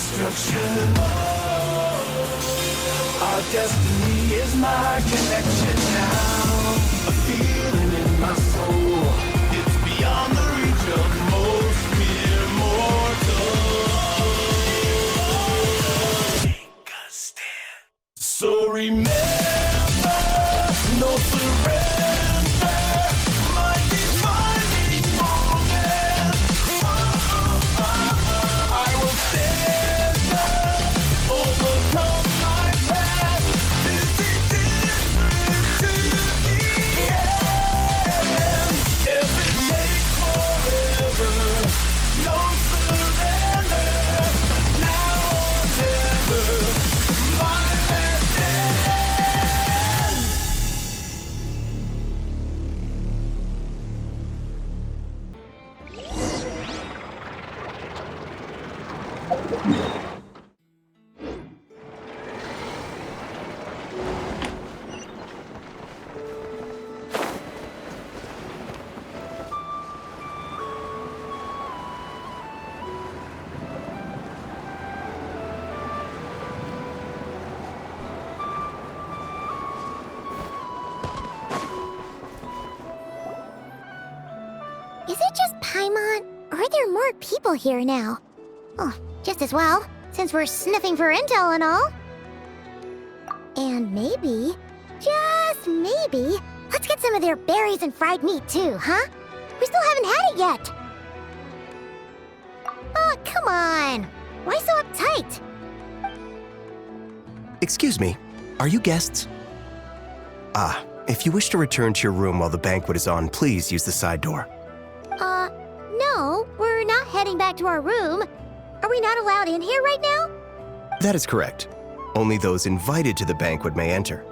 destruction. Our destiny is my connection now. A feeling in my soul. It's beyond the reach of most mere mortals. Take a stand. So remember, no surrender. My defining moment. I will stand up, overcome my past. This is different to the end. If it takes forever, no surrender. Now or never, my last stand. Is it just Paimon, or are there more people here now? Oh, just as well, since we're sniffing for intel and all. And maybe, just maybe, let's get some of their berries and fried meat too, huh? We still haven't had it yet. Oh, come on. Why so uptight? Excuse me, are you guests? If you wish to return to your room while the banquet is on, please use the side door. No, we're not heading back to our room. Are we not allowed in here right now? That is correct. Only those invited to the banquet may enter.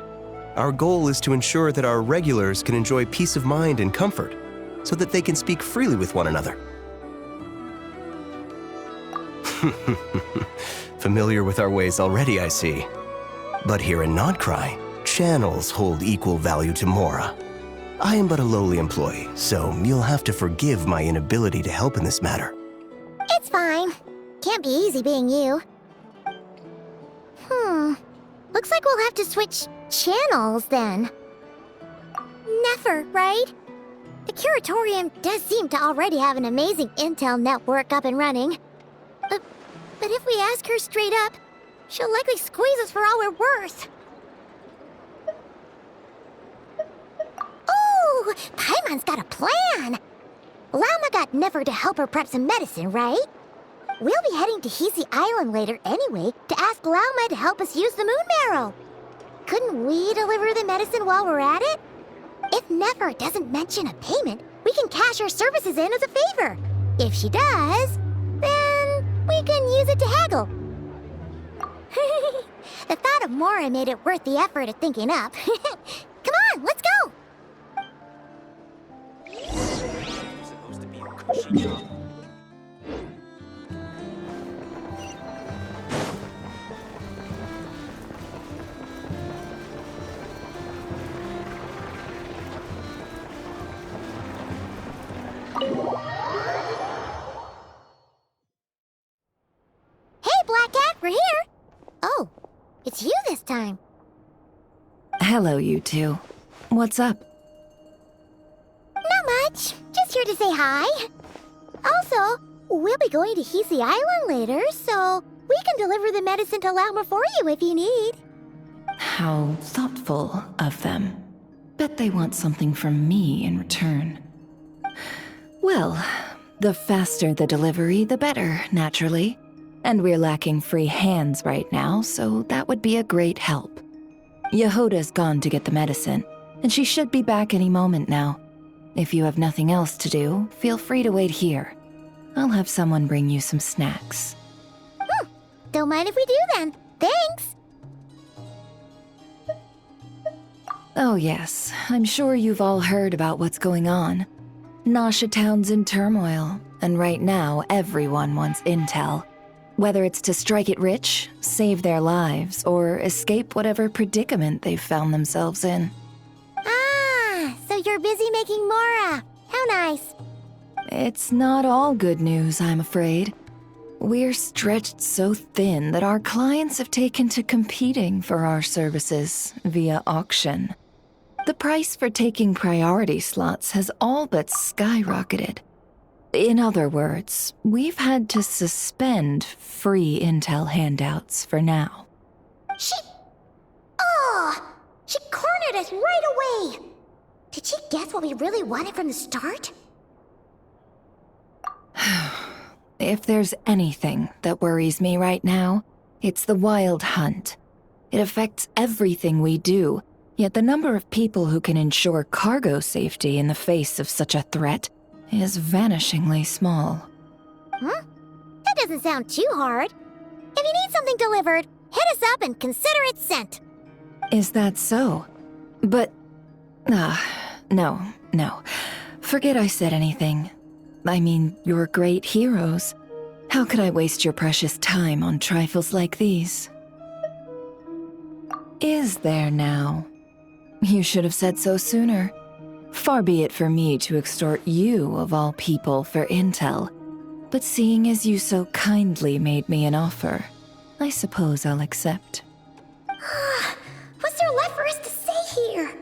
Our goal is to ensure that our regulars can enjoy peace of mind and comfort, so that they can speak freely with one another. Familiar with our ways already, I see. But here in Nodcry, channels hold equal value to Mora. I am but a lowly employee, so you'll have to forgive my inability to help in this matter. It's fine. Can't be easy being you. Looks like we'll have to switch channels then. Never, right? The Curatorium does seem to already have an amazing intel network up and running. But if we ask her straight up, she'll likely squeeze us for all we're worth. Oh, Paimon's got a plan! Llama got Never to help her prep some medicine, right? We'll be heading to Hisi Island later anyway to ask Llama to help us use the moon marrow. Couldn't we deliver the medicine while we're at it? If Never doesn't mention a payment, we can cash her services in as a favor. If she does, then we can use it to haggle. The thought of Mora made it worth the effort of thinking up. Come on, let's go! Supposed to be a cushy job. Hey, Black Cat, we're here! Oh, it's you this time. Hello, you two. What's up? Not much. Just here to say hi. Also, we'll be going to Hisi Island later, so we can deliver the medicine to Llama for you if you need. How thoughtful of them. Bet they want something from me in return. Well, the faster the delivery, the better, naturally. And we're lacking free hands right now, so that would be a great help. Yehoda's gone to get the medicine, and she should be back any moment now. If you have nothing else to do, feel free to wait here. I'll have someone bring you some snacks. Don't mind if we do then. Thanks! Oh yes, I'm sure you've all heard about what's going on. Nasha Town's in turmoil, and right now everyone wants intel. Whether it's to strike it rich, save their lives, or escape whatever predicament they've found themselves in. Ah, so you're busy making Mora. How nice. It's not all good news, I'm afraid. We're stretched so thin that our clients have taken to competing for our services via auction. The price for taking priority slots has all but skyrocketed. In other words, we've had to suspend free intel handouts for now. She cornered us right away! Did she guess what we really wanted from the start? If there's anything that worries me right now, it's the Wild Hunt. It affects everything we do, yet the number of people who can ensure cargo safety in the face of such a threat is vanishingly small. That doesn't sound too hard. If you need something delivered, hit us up and consider it sent. Is that so? But... no. Forget I said anything. I mean, you're great heroes. How could I waste your precious time on trifles like these? Is there now? You should have said so sooner. Far be it for me to extort you, of all people, for intel. But seeing as you so kindly made me an offer, I suppose I'll accept. What's there left for us to say here?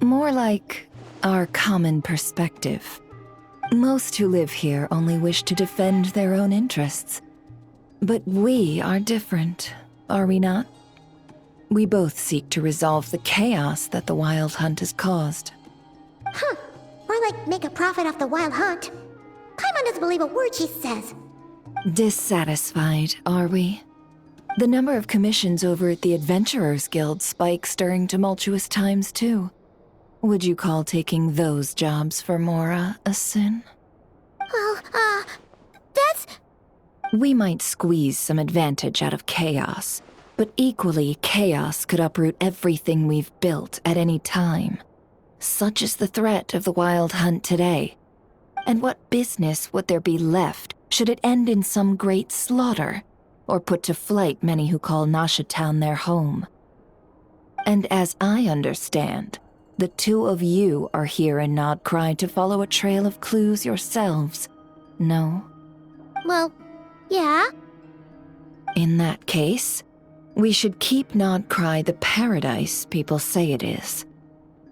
More like our common perspective. Most who live here only wish to defend their own interests. But we are different, are we not? We both seek to resolve the chaos that the Wild Hunt has caused. More like make a profit off the Wild Hunt. Paimon doesn't believe a word she says. Dissatisfied, are we? The number of commissions over at the Adventurers Guild spikes during tumultuous times, too. Would you call taking those jobs for Mora a sin? Well, that's... We might squeeze some advantage out of chaos, but equally, chaos could uproot everything we've built at any time. Such is the threat of the Wild Hunt today. And what business would there be left should it end in some great slaughter, or put to flight many who call Nasha Town their home? And as I understand, the two of you are here in Nodcry to follow a trail of clues yourselves, no? Well, yeah. In that case, we should keep Nodcry the paradise people say it is.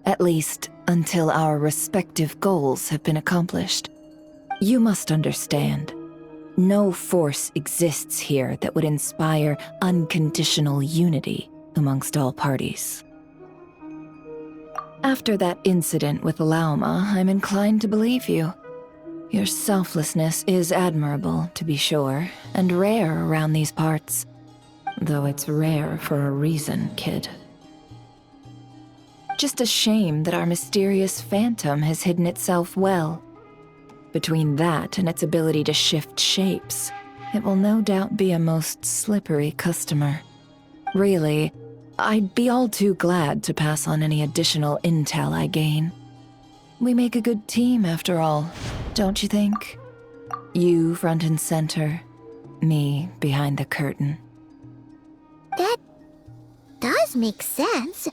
At least, until our respective goals have been accomplished. You must understand, no force exists here that would inspire unconditional unity amongst all parties. After that incident with Lauma, I'm inclined to believe you. Your selflessness is admirable, to be sure, and rare around these parts. Though it's rare for a reason, kid. Just a shame that our mysterious phantom has hidden itself well. Between that and its ability to shift shapes, it will no doubt be a most slippery customer. Really, I'd be all too glad to pass on any additional intel I gain. We make a good team, after all, don't you think? You front and center, me behind the curtain. That does make sense.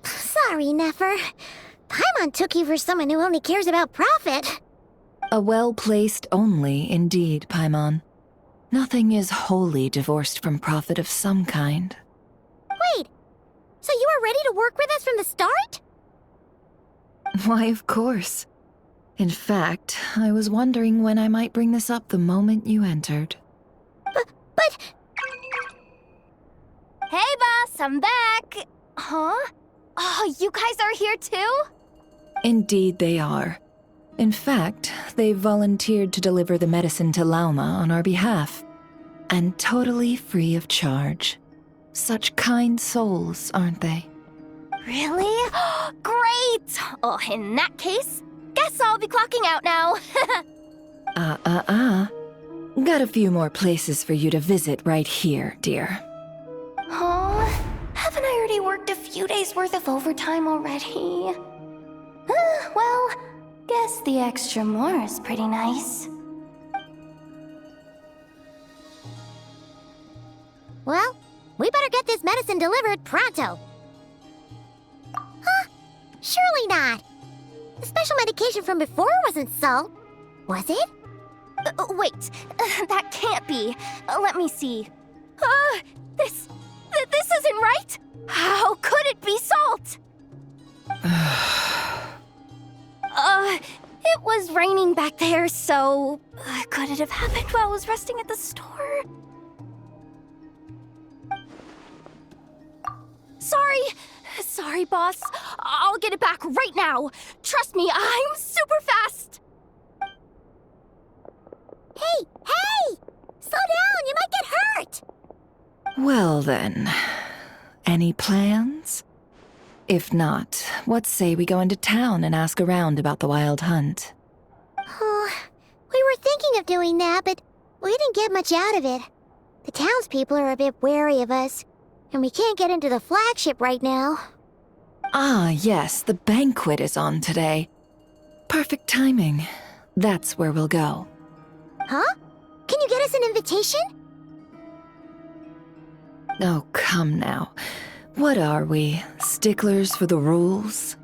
Sorry, Nefer. Paimon took you for someone who only cares about profit. A well-placed only, indeed, Paimon. Nothing is wholly divorced from profit of some kind. Wait, so you were ready to work with us from the start? Why, of course. In fact, I was wondering when I might bring this up the moment you entered. But... Hey, boss, I'm back! Huh? Oh, you guys are here too? Indeed they are. In fact, they've volunteered to deliver the medicine to Lauma on our behalf. And totally free of charge. Such kind souls, aren't they? Really? Great! Oh, in that case, guess I'll be clocking out now. Got a few more places for you to visit right here, dear. Huh? Haven't I already worked a few days worth of overtime already? Well, guess the extra more is pretty nice. Well, we better get this medicine delivered pronto. Huh? Surely not. The special medication from before wasn't salt. Was it? Wait, that can't be. Let me see. This isn't right! How could it be salt? It was raining back there, so... could it have happened while I was resting at the store? Sorry, boss. I'll get it back right now. Trust me, I'm super fast. Hey! Slow down, you might get hurt! Well then, any plans? If not, what say we go into town and ask around about the wild hunt? Oh, we were thinking of doing that, but we didn't get much out of it. The townspeople are a bit wary of us, and we can't get into the flagship right now. Ah, yes, the banquet is on today. Perfect timing. That's where we'll go. Huh? Can you get us an invitation? Oh, come now. What are we, sticklers for the rules?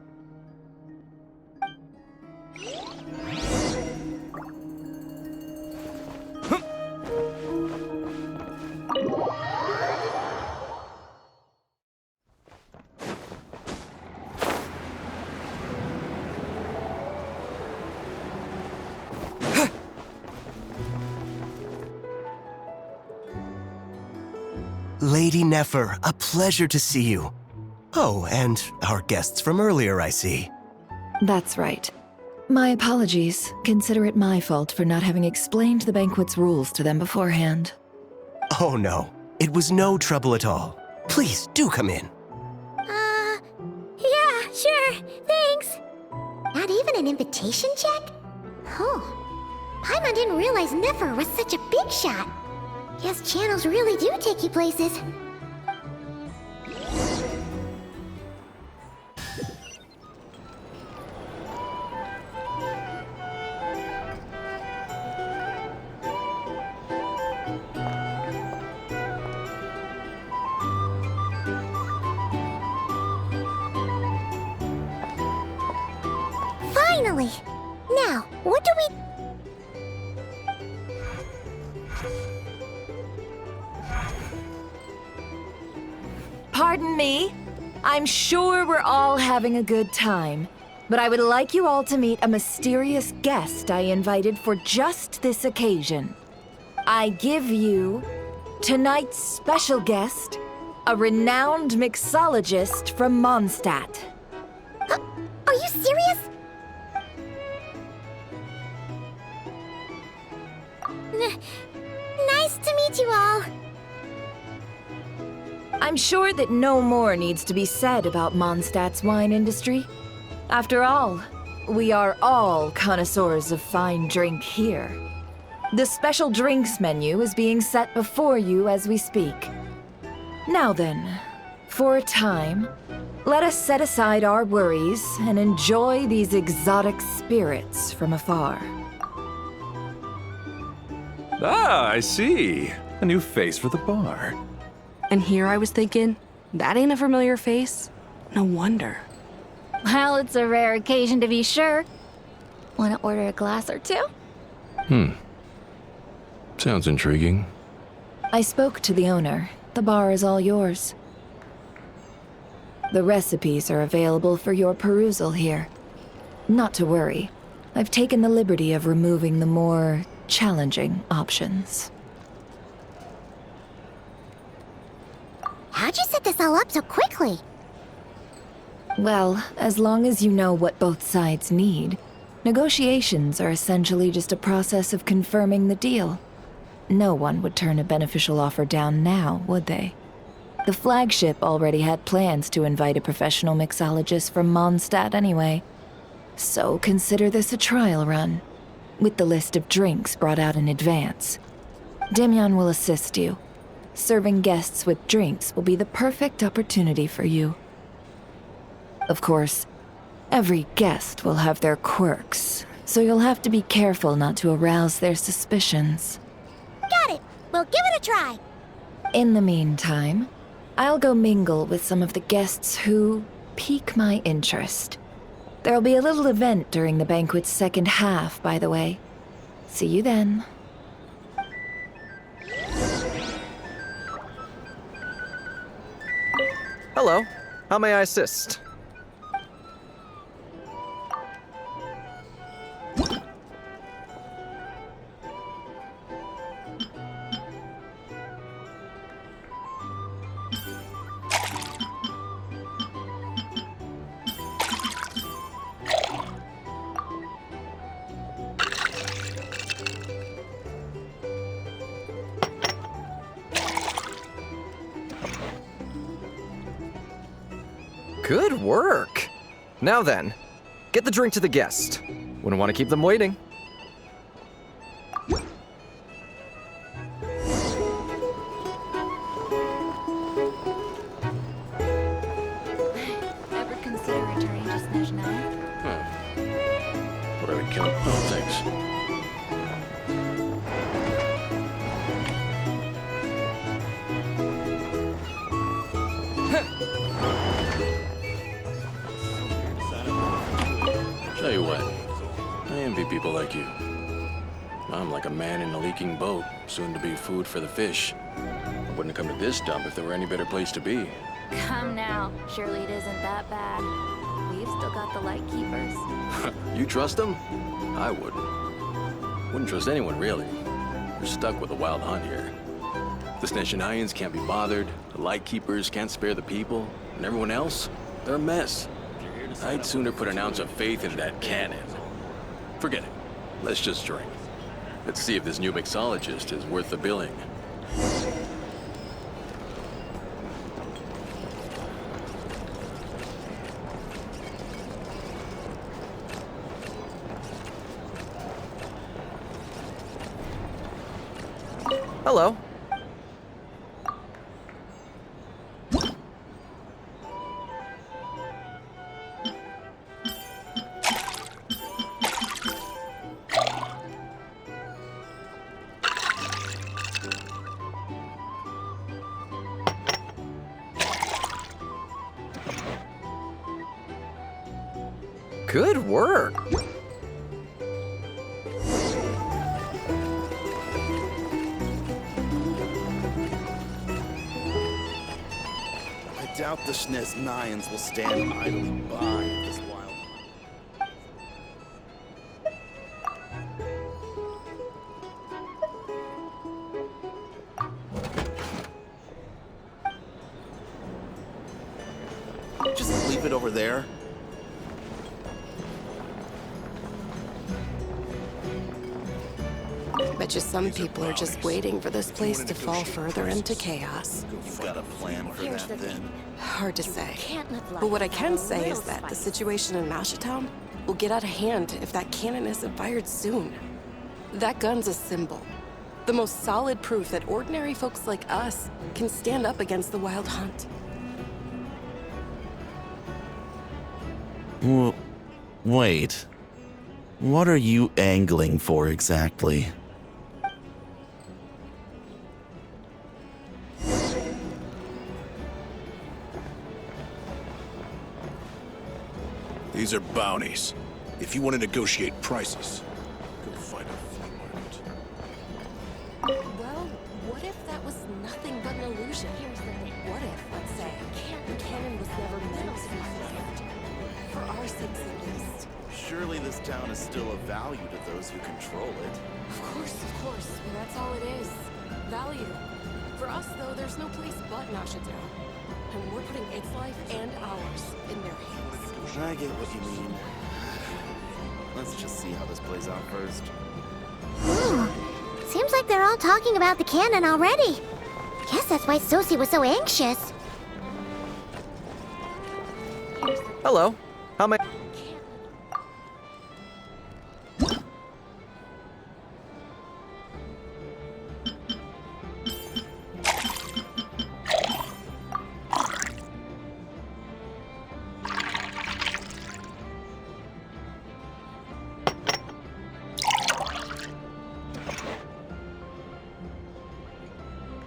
Lady Nefer, a pleasure to see you. Oh, and our guests from earlier, I see. That's right. My apologies. Consider it my fault for not having explained the banquet's rules to them beforehand. Oh no, it was no trouble at all. Please, do come in. Yeah, sure, thanks. Not even an invitation check? Oh, Paimon didn't realize Nefer was such a big shot. Guess channels really do take you places. Finally! Now, what do we... Pardon me? I'm sure we're all having a good time, but I would like you all to meet a mysterious guest I invited for just this occasion. I give you tonight's special guest, a renowned mixologist from Mondstadt. Are you serious? Nice to meet you all. I'm sure that no more needs to be said about Mondstadt's wine industry. After all, we are all connoisseurs of fine drink here. The special drinks menu is being set before you as we speak. Now then, for a time, let us set aside our worries and enjoy these exotic spirits from afar. Ah, I see. A new face for the bar. And here I was thinking, that ain't a familiar face. No wonder. Well, it's a rare occasion to be sure. Want to order a glass or two? Sounds intriguing. I spoke to the owner. The bar is all yours. The recipes are available for your perusal here. Not to worry. I've taken the liberty of removing the more challenging options. How'd you set this all up so quickly? Well, as long as you know what both sides need, negotiations are essentially just a process of confirming the deal. No one would turn a beneficial offer down now, would they? The flagship already had plans to invite a professional mixologist from Mondstadt anyway. So consider this a trial run, with the list of drinks brought out in advance. Demyon will assist you. Serving guests with drinks will be the perfect opportunity for you. Of course, every guest will have their quirks, so you'll have to be careful not to arouse their suspicions. Got it! We'll give it a try! In the meantime, I'll go mingle with some of the guests who pique my interest. There'll be a little event during the banquet's second half, by the way. See you then. Hello. How may I assist? Good work! Now then, get the drink to the guest. Wouldn't want to keep them waiting. Ever consider returning to Snezhnaya? What are we killing? Oh, thanks. Tell you what, I envy people like you. I'm like a man in a leaking boat, soon to be food for the fish. I wouldn't come to this dump if there were any better place to be. Come now. Surely it isn't that bad. We've still got the light keepers. You trust them? I wouldn't. Wouldn't trust anyone, really. We're stuck with a wild hunt here. The Snezhnayans can't be bothered, the light keepers can't spare the people, and everyone else, they're a mess. I'd sooner put an ounce of faith in that cannon. Forget it. Let's just drink. Let's see if this new mixologist is worth the billing. Hello. Good work. I doubt the Snezhnayans will stand idly by this wild hunt. Just leave it over there. Bet you some people are just waiting for this place to fall further into chaos. You've got a plan for Here's that the then? Hard to say. Can't live life But what I can without a say is little that the spice. situation in Mashatown will get out of hand if that cannon isn't fired soon. That gun's a symbol. The most solid proof that ordinary folks like us can stand up against the Wild Hunt. Well, wait. What are you angling for exactly? These are bounties. If you want to negotiate prices, go find a flea market. Well, what if that was nothing but an illusion? Here's the thing. What if, let's say, the cannon was never meant to be fired? For our sakes at least. Surely this town is still of value to those who control it. Of course. Well, that's all it is. Value. For us, though, there's no place but Mashatown. And we're putting its life and ours in their hands. I get what you mean. Let's just see how this plays out first. Seems like they're all talking about the cannon already. Guess that's why Sosie was so anxious. Hello. How may...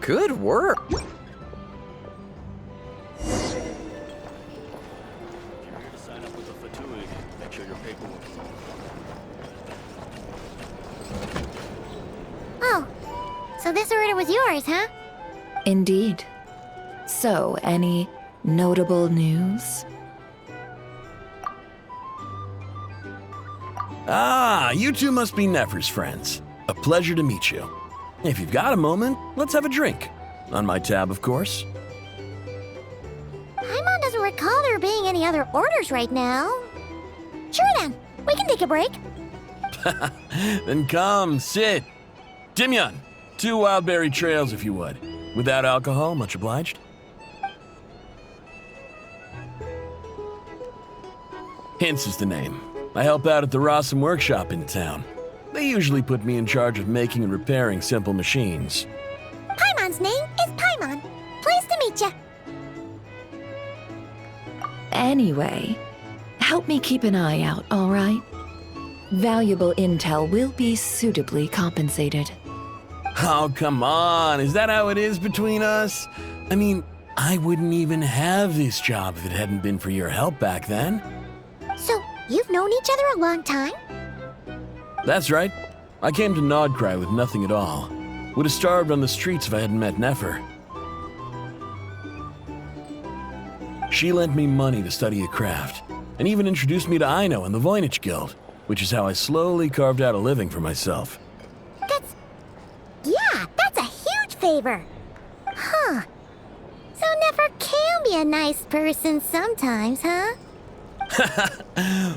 Good work. If you're here to sign up with a Fatui, make sure your paperwork is all So this order was yours, huh? Indeed. So, any notable news? Ah, you two must be Nefer's friends. A pleasure to meet you. If you've got a moment, let's have a drink. On my tab, of course. Paimon doesn't recall there being any other orders right now. Sure then, we can take a break. Then come, sit. Dimyon, 2 wildberry trails if you would. Without alcohol, much obliged. Hints is the name. I help out at the Rossum workshop in town. They usually put me in charge of making and repairing simple machines. Paimon's name is Paimon. Pleased to meet ya. Anyway, help me keep an eye out, all right? Valuable intel will be suitably compensated. Oh, come on. Is that how it is between us? I mean, I wouldn't even have this job if it hadn't been for your help back then. So, you've known each other a long time? That's right. I came to Nodcry with nothing at all. Would have starved on the streets if I hadn't met Nefer. She lent me money to study a craft, and even introduced me to Aino and the Voynich Guild, which is how I slowly carved out a living for myself. That's a huge favor. Huh. So Nefer can be a nice person sometimes, huh?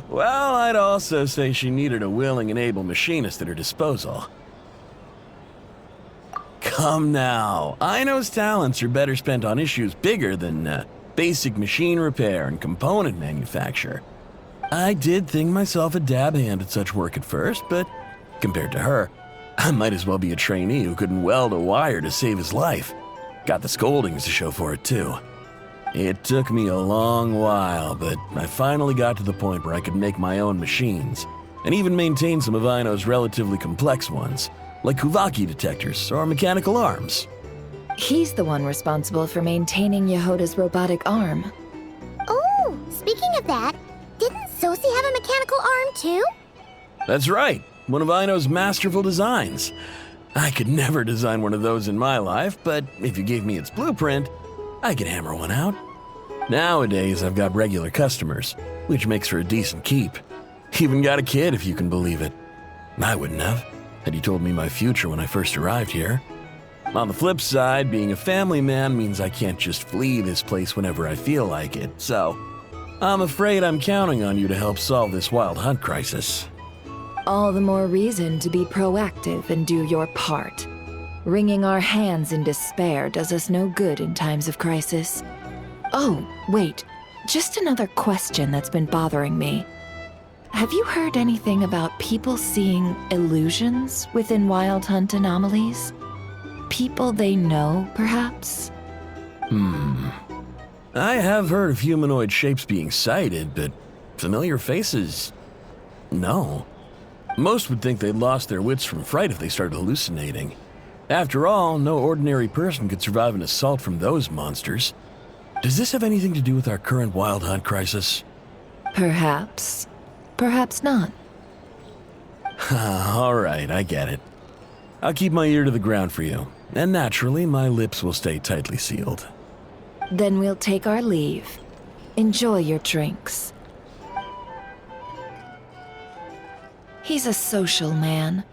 Well, I'd also say she needed a willing and able machinist at her disposal. Come now, Aino's talents are better spent on issues bigger than basic machine repair and component manufacture. I did think myself a dab hand at such work at first, but compared to her, I might as well be a trainee who couldn't weld a wire to save his life. Got the scoldings to show for it, too. It took me a long while, but I finally got to the point where I could make my own machines, and even maintain some of Aino's relatively complex ones, like Kuvaki detectors or mechanical arms. He's the one responsible for maintaining Yehoda's robotic arm. Oh, speaking of that, didn't Sosi have a mechanical arm too? That's right, one of Aino's masterful designs. I could never design one of those in my life, but if you gave me its blueprint, I could hammer one out. Nowadays, I've got regular customers, which makes for a decent keep. Even got a kid, if you can believe it. I wouldn't have, had he told me my future when I first arrived here. On the flip side, being a family man means I can't just flee this place whenever I feel like it, so I'm afraid I'm counting on you to help solve this wild hunt crisis. All the more reason to be proactive and do your part. Wringing our hands in despair does us no good in times of crisis. Oh, wait. Just another question that's been bothering me. Have you heard anything about people seeing illusions within Wild Hunt anomalies? People they know, perhaps? I have heard of humanoid shapes being sighted, but familiar faces? No. Most would think they'd lost their wits from fright if they started hallucinating. After all, no ordinary person could survive an assault from those monsters. Does this have anything to do with our current Wild Hunt crisis? Perhaps. Perhaps not. All right, I get it. I'll keep my ear to the ground for you, and naturally, my lips will stay tightly sealed. Then we'll take our leave. Enjoy your drinks. He's a social man.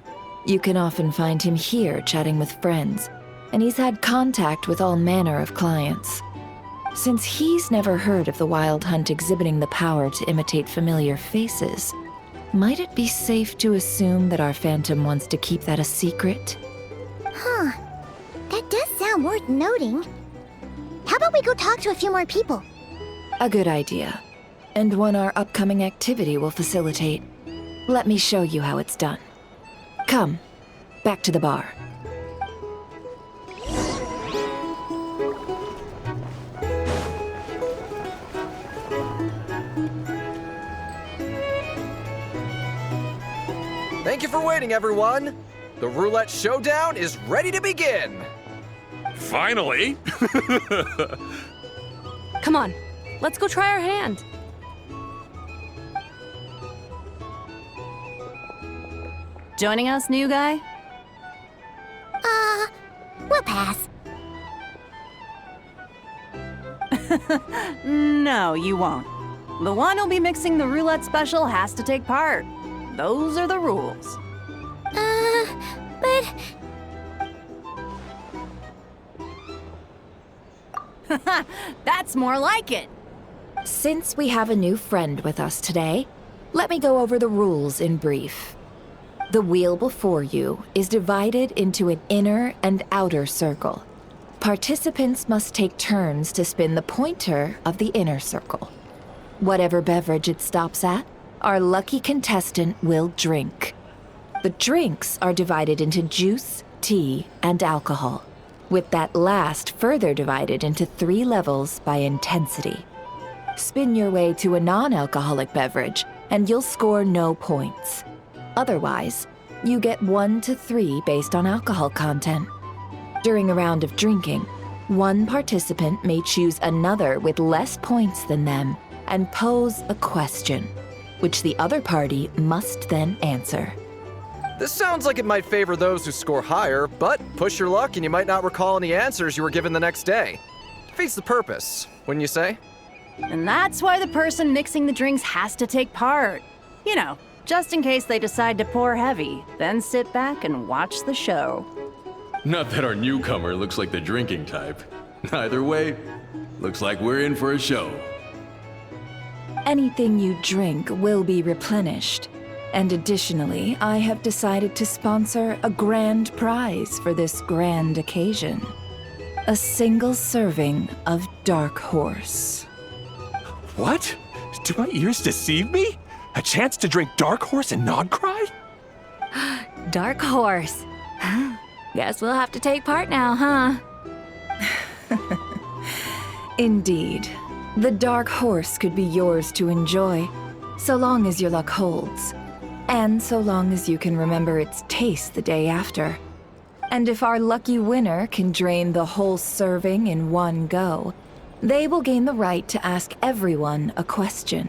You can often find him here chatting with friends, and he's had contact with all manner of clients. Since he's never heard of the Wild Hunt exhibiting the power to imitate familiar faces, might it be safe to assume that our Phantom wants to keep that a secret? Huh. That does sound worth noting. How about we go talk to a few more people? A good idea. And one our upcoming activity will facilitate. Let me show you how it's done. Come, back to the bar. Thank you for waiting, everyone. The roulette showdown is ready to begin. Finally! Come on, let's go try our hand. Joining us, new guy? No, you won't. The one who'll be mixing the roulette special has to take part. Those are the rules. But... That's more like it. Since we have a new friend with us today, let me go over the rules in brief. The wheel before you is divided into an inner and outer circle. Participants must take turns to spin the pointer of the inner circle. Whatever beverage it stops at, our lucky contestant will drink. The drinks are divided into juice, tea, and alcohol, with that last further divided into 3 levels by intensity. Spin your way to a non-alcoholic beverage, and you'll score no points. Otherwise, you get 1 to 3 based on alcohol content. During a round of drinking, one participant may choose another with less points than them and pose a question, which the other party must then answer. This sounds like it might favor those who score higher, but push your luck and you might not recall any answers you were given the next day. Defeats the purpose, wouldn't you say? And that's why the person mixing the drinks has to take part. You know, just in case they decide to pour heavy, then sit back and watch the show. Not that our newcomer looks like the drinking type. Either way, looks like we're in for a show. Anything you drink will be replenished. And additionally, I have decided to sponsor a grand prize for this grand occasion. A single serving of Dark Horse. What? Do my ears deceive me? A chance to drink Dark Horse and not cry? Dark Horse. Guess we'll have to take part now, huh? Indeed. The Dark Horse could be yours to enjoy, so long as your luck holds. And so long as you can remember its taste the day after. And if our lucky winner can drain the whole serving in one go, they will gain the right to ask everyone a question,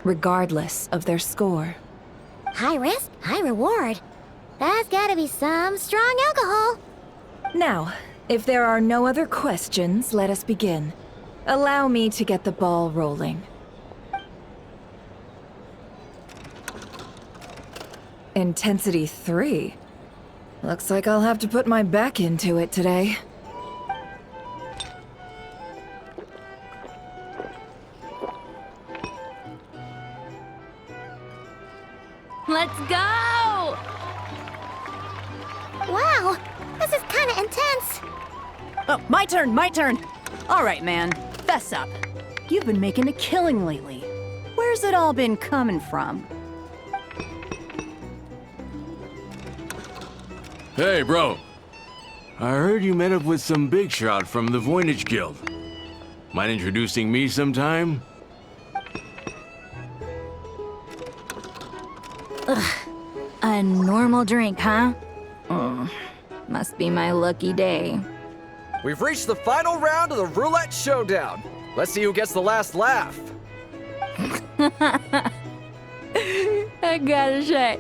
regardless of their score. High risk, high reward. That's gotta be some strong alcohol. Now, if there are no other questions, let us begin. Allow me to get the ball rolling. Intensity 3. Looks like I'll have to put my back into it today. Let's go! Wow, this is kinda intense. Oh, my turn, my turn. All right, man, fess up. You've been making a killing lately. Where's it all been coming from? Hey, bro. I heard you met up with some big shot from the Voynich Guild. Mind introducing me sometime? A normal drink, huh? Must be my lucky day. We've reached the final round of the Roulette Showdown. Let's see who gets the last laugh. I gotta say,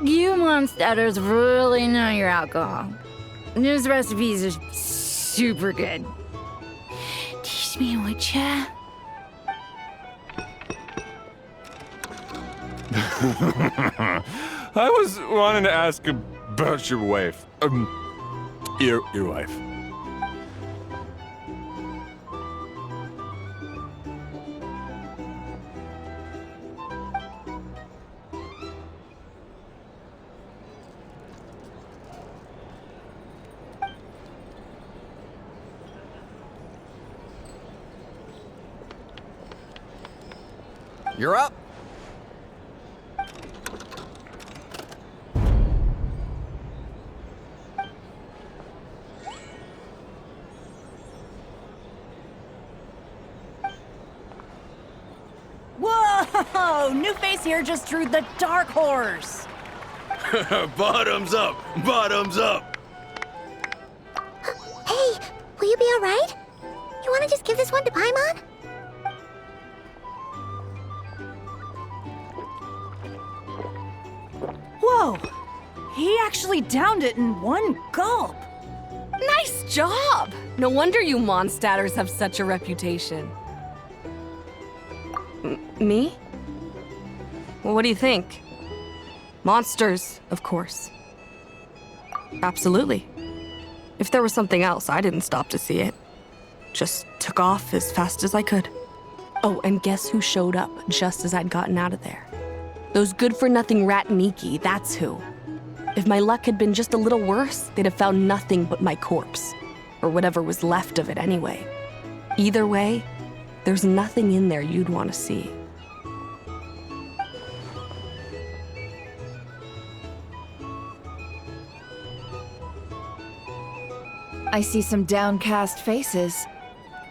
you Mondstatters really know your alcohol. This recipes are super good. Teach me, would ya? I was wanting to ask about your wife. Your wife. You're up. Whoa! New face here just drew the Dark Horse. Bottoms up! Bottoms up! Hey, will you be alright? You wanna just give this one to Paimon? Whoa! He actually downed it in one gulp. Nice job! No wonder you Mondstatters have such a reputation. Me? Well, what do you think? Monsters, of course. Absolutely. If there was something else, I didn't stop to see it. Just took off as fast as I could. Oh, and guess who showed up just as I'd gotten out of there? Those good-for-nothing rat Nikki, that's who. If my luck had been just a little worse, they'd have found nothing but my corpse. Or whatever was left of it anyway. Either way, there's nothing in there you'd want to see. I see some downcast faces.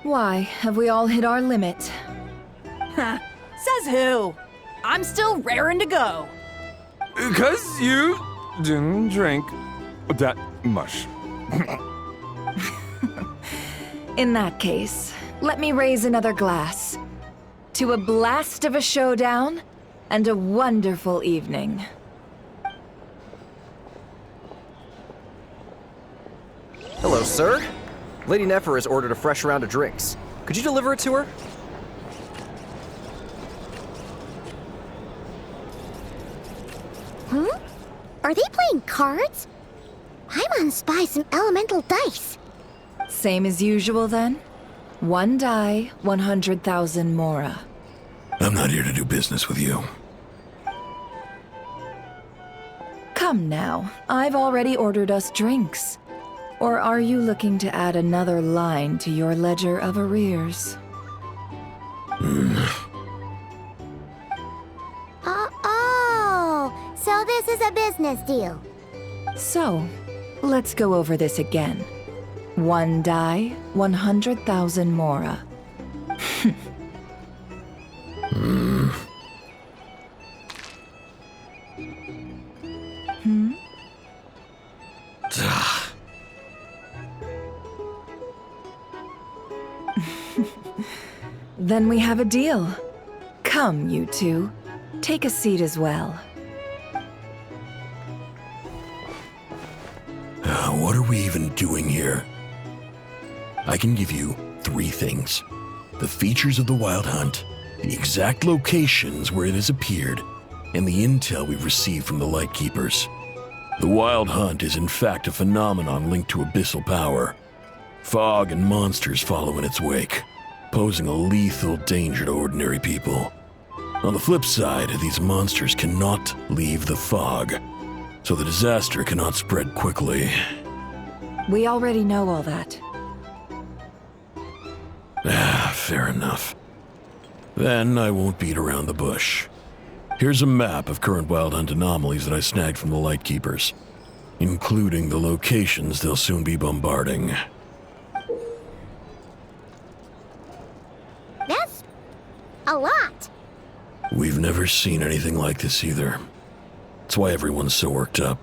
Why, have we all hit our limit? Ha! Says who? I'm still raring to go. 'Cause you didn't drink that much. In that case, let me raise another glass. To a blast of a showdown and a wonderful evening. Hello, sir. Lady Nefer has ordered a fresh round of drinks. Could you deliver it to her? Are they playing cards? I'm gonna spy some elemental dice. Same as usual then? 1 die, 100,000 mora. I'm not here to do business with you. Come now, I've already ordered us drinks. Or are you looking to add another line to your ledger of arrears? Oh, so this is a business deal. So, let's go over this again. 1 die, 100,000 mora. Then we have a deal. Come, you two. Take a seat as well. What are we even doing here? I can give you 3 things. The features of the Wild Hunt, the exact locations where it has appeared, and the intel we've received from the Lightkeepers. The Wild Hunt is in fact a phenomenon linked to abyssal power. Fog and monsters follow in its wake, posing a lethal danger to ordinary people. On the flip side, these monsters cannot leave the fog, so the disaster cannot spread quickly. We already know all that. Fair enough. Then I won't beat around the bush. Here's a map of current Wild Hunt anomalies that I snagged from the Lightkeepers, including the locations they'll soon be bombarding. That's a lot. We've never seen anything like this either. That's why everyone's so worked up.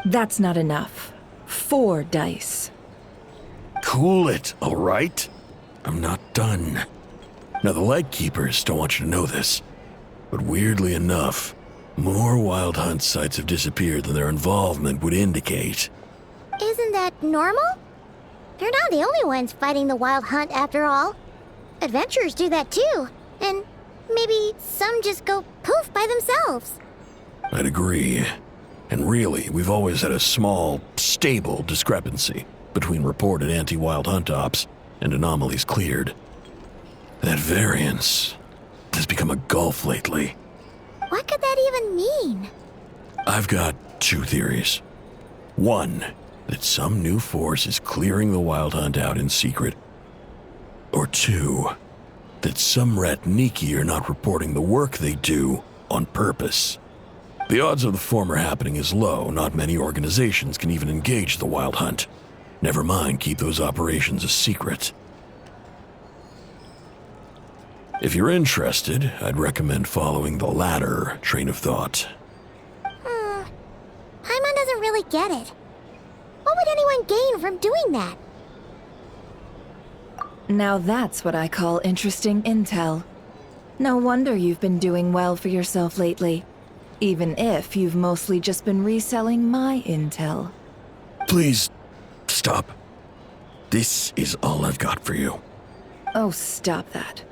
That's not enough. 4 dice. Cool it, all right? I'm not done. Now, the Lightkeepers don't want you to know this, but weirdly enough, more Wild Hunt sites have disappeared than their involvement would indicate. Isn't that normal? They're not the only ones fighting the Wild Hunt after all. Adventurers do that too, and maybe some just go poof by themselves. I'd agree. And really, we've always had a small, stable discrepancy between reported anti-Wild Hunt ops and anomalies cleared. That variance has become a gulf lately. What could that even mean? I've got 2 theories. 1, that some new force is clearing the Wild Hunt out in secret. Or 2, that some rat Niki are not reporting the work they do on purpose. The odds of the former happening is low. Not many organizations can even engage the Wild Hunt. Never mind keep those operations a secret. If you're interested, I'd recommend following the latter train of thought. Paimon doesn't really get it. What would anyone gain from doing that? Now that's what I call interesting intel. No wonder you've been doing well for yourself lately. Even if you've mostly just been reselling my intel. Please, stop. This is all I've got for you. Oh, stop that.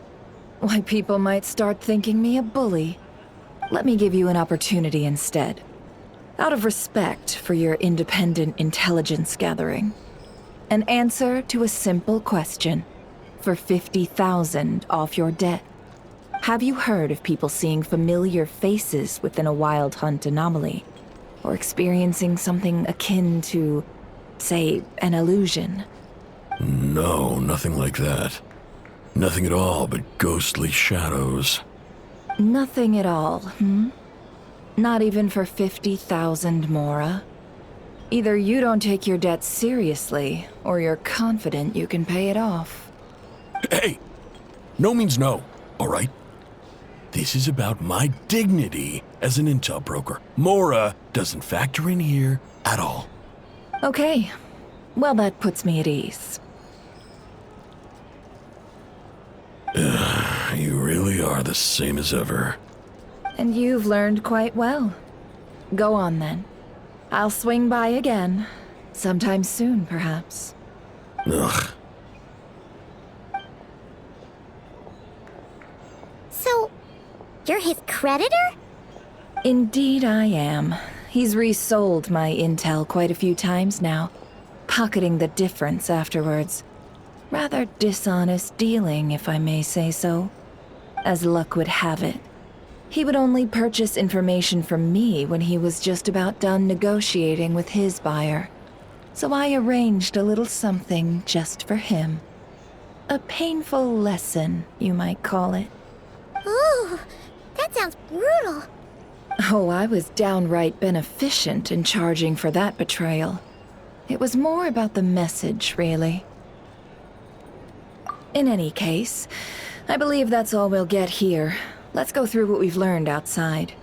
Why, people might start thinking me a bully. Let me give you an opportunity instead. Out of respect for your independent intelligence gathering. An answer to a simple question for 50,000 off your debt. Have you heard of people seeing familiar faces within a wild hunt anomaly? Or experiencing something akin to, say, an illusion? No, nothing like that. Nothing at all but ghostly shadows. Nothing at all, hmm? Not even for 50,000 Mora? Either you don't take your debt seriously, or you're confident you can pay it off. Hey! No means no, all right? This is about my dignity as an intel broker. Mora doesn't factor in here at all. Okay. Well, that puts me at ease. You really are the same as ever. And you've learned quite well. Go on, then. I'll swing by again. Sometime soon, perhaps. Ugh. So, you're his creditor? Indeed I am. He's resold my intel quite a few times now, pocketing the difference afterwards. Rather dishonest dealing, if I may say so. As luck would have it, he would only purchase information from me when he was just about done negotiating with his buyer. So I arranged a little something just for him. A painful lesson, you might call it. Ooh, that sounds brutal. Oh, I was downright beneficent in charging for that betrayal. It was more about the message, really. In any case, I believe that's all we'll get here. Let's go through what we've learned outside.